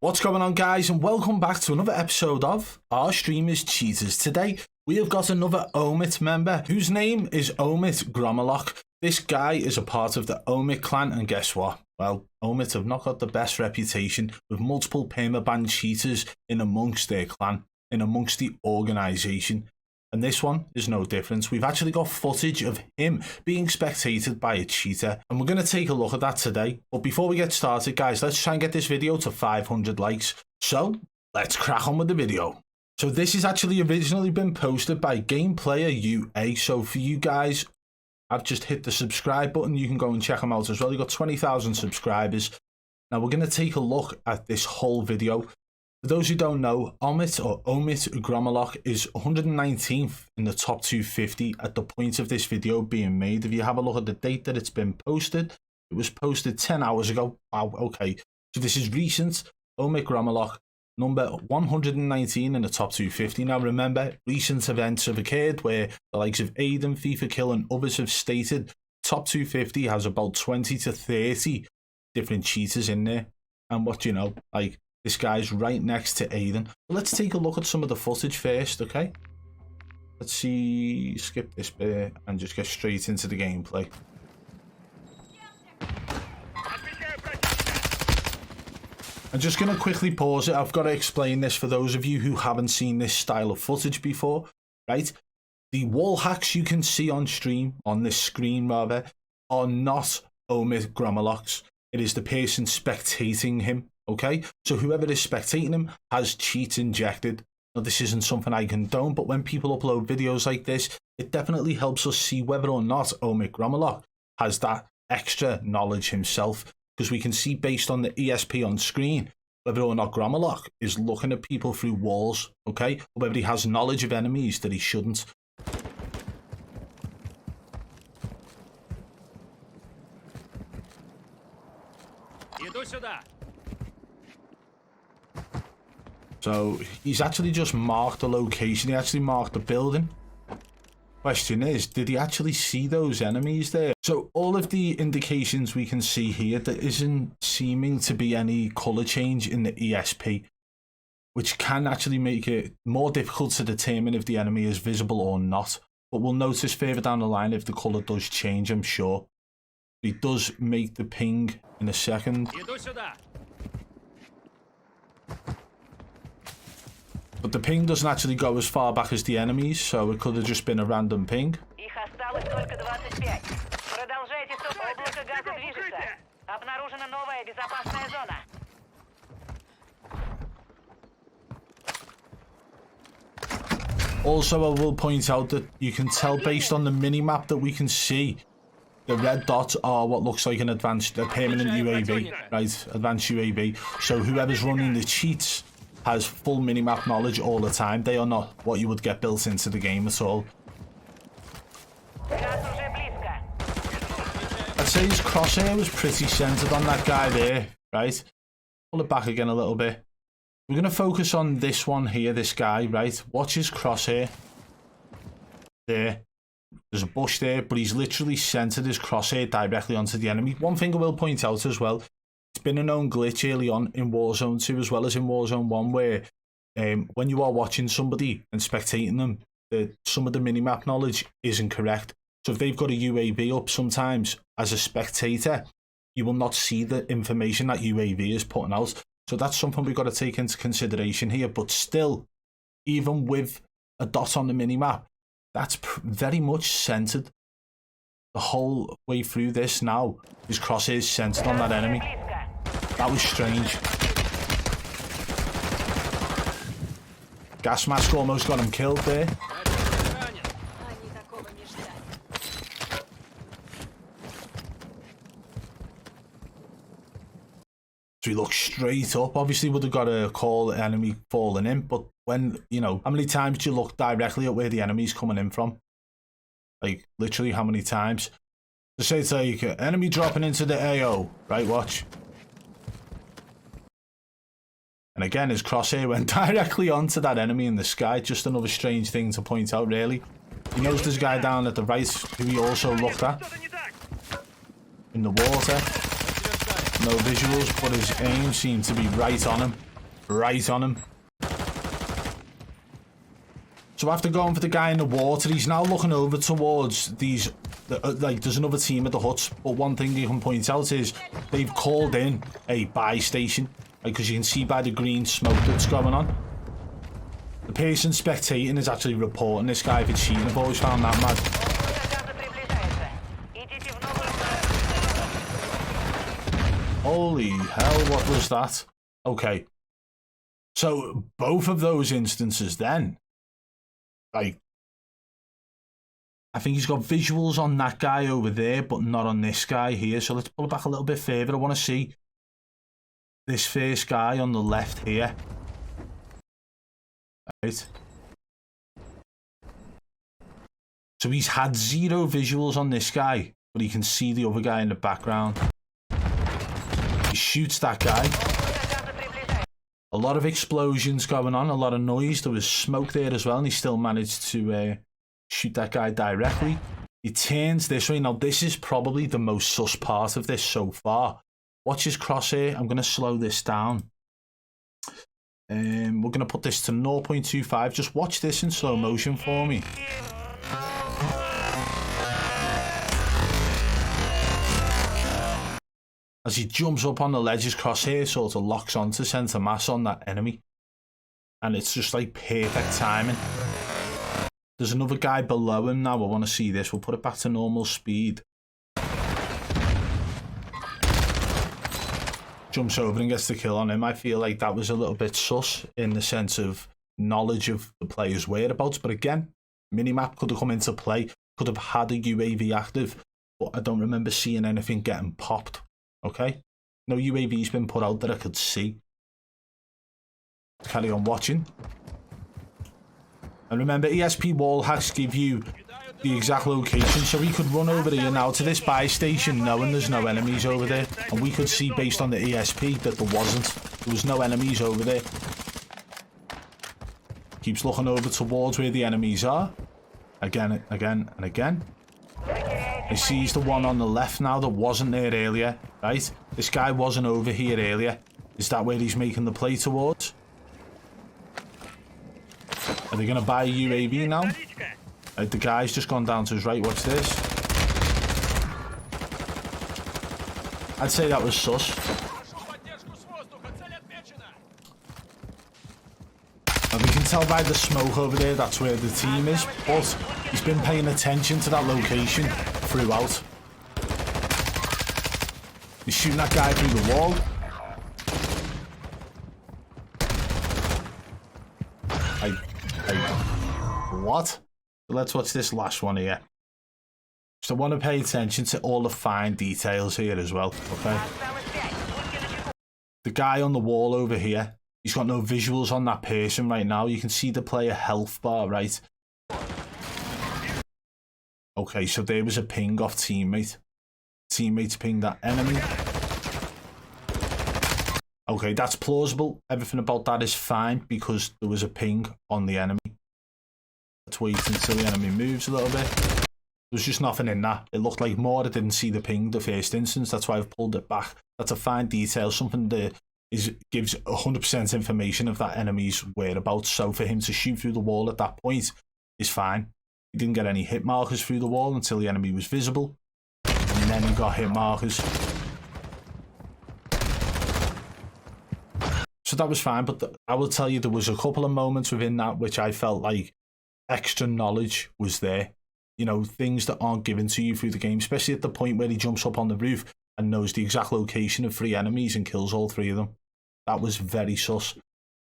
What's going on, guys, and welcome back to another episode of Our Streamers Cheaters. Today we have got another Omit member whose name is Omit Gromalok. This guy is a part of the Omit clan, and guess what? Well, Omit have not got the best reputation with multiple permaban cheaters in amongst their clan, in amongst the organisation. And this one is no different. We've actually got footage of him being spectated by a cheater, and we're going to take a look at that today. But before we get started, guys, let's try and get this video to 500 likes. So let's crack on with the video. So this has actually originally been posted by Game Player UA. So for you guys, I've just hit the subscribe button. You can go and check him out as well. He's got 20,000 subscribers. Now we're going to take a look at this whole video. For those who don't know, Omit Gromalok is 119th in the top 250 at the point of this video being made. If you have a look at the date that it's been posted, it was posted 10 hours ago. Wow, okay. So this is recent. Omit Gromalok, number 119 in the top 250. Now remember, recent events have occurred where the likes of Aiden, FIFA Kill and others have stated top 250 has about 20 to 30 different cheaters in there. And what you know, like, this guy's right next to Aiden. Let's take a look at some of the footage first, okay? Let's see, skip this bit and just get straight into the gameplay. I'm just going to quickly pause it. I've got to explain this for those of you who haven't seen this style of footage before, right? The Wallhacks you can see on stream, on this screen rather, are not Omit Gromalok's. It is the person spectating him. Okay, so whoever is spectating him has cheats injected. Now, this isn't something I condone, but when people upload videos like this, it definitely helps us see whether or not Omit Gromalok has that extra knowledge himself, because we can see based on the ESP on screen whether or not Gromalok is looking at people through walls, okay, or whether he has knowledge of enemies that he shouldn't. So he's actually just marked the location. He actually marked the building. Question is, did he actually see those enemies there? So all of the indications we can see here, there isn't seeming to be any color change in the ESP, which can actually make it more difficult to determine if the enemy is visible or not. But we'll notice further down the line if the color does change, I'm sure. He does make the ping in a second. But the ping doesn't actually go as far back as the enemies, so it could have just been a random ping. Also, I will point out that you can tell based on the mini-map that we can see, the red dots are what looks like an advanced, permanent UAV, right? Advanced UAV. So whoever's running the cheats has full minimap knowledge all the time. They are not what you would get built into the game at all. I'd say his crosshair was pretty centered on that guy there, right? Pull it back again a little bit. We're going to focus on this one here, this guy, right? Watch his crosshair. There. There's a bush there, but he's literally centered his crosshair directly onto the enemy. One thing I will point out as well, it's been a known glitch early on in Warzone 2 as well as in Warzone 1 where when you are watching somebody and spectating them, some of the minimap knowledge isn't correct. So if they've got a UAV up sometimes as a spectator, you will not see the information that UAV is putting out. So that's something we've got to take into consideration here. But still, even with a dot on the minimap, that's very much centered. The whole way through this now, his crosshair is centered on that enemy. That was strange. Gas mask almost got him killed there. So he looked straight up. Obviously would have got a call the enemy falling in, but when, you know, how many times do you look directly at where the enemy's coming in from? Like, literally how many times? To say it's like, enemy dropping into the AO, right, watch. And again, his crosshair went directly onto that enemy in the sky. Just another strange thing to point out, really. He knows there's a guy down at the right who he also looked at. in the water. No visuals, but his aim seemed to be right on him. Right on him. So after going for the guy in the water, he's now looking over towards these, like, there's another team at the huts. But one thing you can point out is they've called in a buy station, because you can see by the green smoke that's going on. The person spectating is actually reporting this guy for cheating. I've always found that mad. Holy hell, what was that? Okay. So both of those instances then, like, I think he's got visuals on that guy over there, but not on this guy here. So let's pull it back a little bit further. I want to see this first guy on the left here. Right. So he's had 0 visuals on this guy, but he can see the other guy in the background. He shoots that guy. A lot of explosions going on, a lot of noise. There was smoke there as well, and he still managed to shoot that guy directly. He turns this way. Now, this is probably the most sus part of this so far. Watch his crosshair. I'm going to slow this down. We're going to put this to 0.25. Just watch this in slow motion for me. As he jumps up on the ledge, his crosshair sort of locks onto centre mass on that enemy. And it's just like perfect timing. There's another guy below him now. I want to see this. We'll put it back to normal speed. Jumps over and gets the kill on him. I feel like that was a little bit sus in the sense of knowledge of the player's whereabouts. But again, minimap could have come into play. Could have had a UAV active. But I don't remember seeing anything getting popped. Okay? No UAV's been put out that I could see. Carry on watching. And remember, ESP Wallhacks give you the exact location, so we could run over here now to this buy station knowing there's no enemies over there, and we could see based on the ESP that there was no enemies over there. Keeps looking over towards where the enemies are, again and again. He sees the one on the left now that wasn't there earlier, right? This guy wasn't over here earlier. Is that where he's making the play towards? Are they going to buy a UAV now? The guy's just gone down to his right. Watch this. I'd say that was sus. And we can tell by the smoke over there that's where the team is, but he's been paying attention to that location throughout. He's shooting that guy through the wall. What? Let's watch this last one here. So I want to pay attention to all the fine details here as well, okay? The guy on the wall over here, he's got no visuals on that person right now. You can see the player health bar, right? Okay, so there was a ping off teammate. Teammates pinged that enemy. Okay, that's plausible. Everything about that is fine because there was a ping on the enemy. Let's wait until the enemy moves a little bit. There's just nothing in that. It looked like more. I didn't see the ping the first instance. That's why I've pulled it back. That's a fine detail. Something that gives 100% information of that enemy's whereabouts. So for him to shoot through the wall at that point is fine. He didn't get any hit markers through the wall until the enemy was visible. And then he got hit markers. So that was fine. But I will tell you, there was a couple of moments within that which I felt like extra knowledge was there. You know, things that aren't given to you through the game, especially at the point where he jumps up on the roof and knows the exact location of 3 enemies and kills all 3 of them. That was very sus.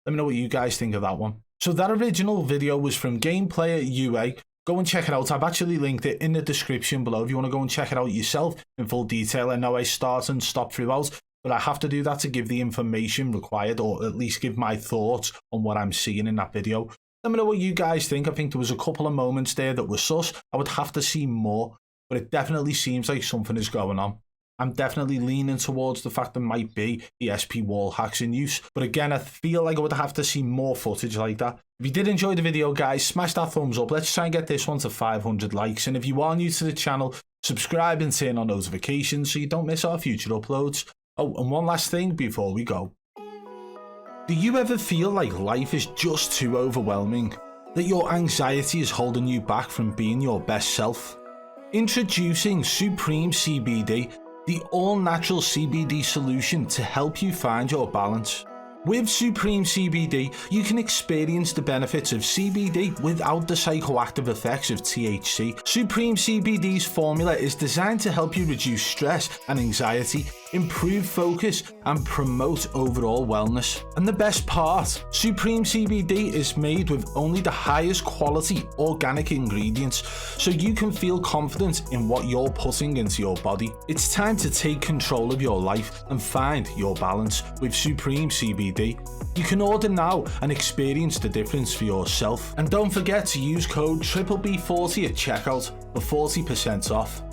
Let me know what you guys think of that one. So that original video was from Gameplayer UA. Go and check it out. I've actually linked it in the description below if you want to go and check it out yourself in full detail. I know I start and stop throughout, but I have to do that to give the information required, or at least give my thoughts on what I'm seeing in that video. Let me know what you guys think. I think there was a couple of moments there that were sus. I would have to see more, but it definitely seems like something is going on. I'm definitely leaning towards the fact there might be ESP Wallhacks in use. But again, I feel like I would have to see more footage like that. If you did enjoy the video, guys, smash that thumbs up. Let's try and get this one to 500 likes. And if you are new to the channel, Subscribe and turn on notifications so you don't miss our future uploads. Oh, and one last thing before we go. Do you ever feel like life is just too overwhelming? That your anxiety is holding you back from being your best self? Introducing Supreme CBD, the all-natural CBD solution to help you find your balance. With Supreme CBD, you can experience the benefits of CBD without the psychoactive effects of THC. Supreme CBD's formula is designed to help you reduce stress and anxiety, improve focus, and promote overall wellness. And the best part, Supreme CBD is made with only the highest quality organic ingredients, so you can feel confident in what you're putting into your body. It's time to take control of your life and find your balance with Supreme CBD. You can order now and experience the difference for yourself. And don't forget to use code BBB40 at checkout for 40% off.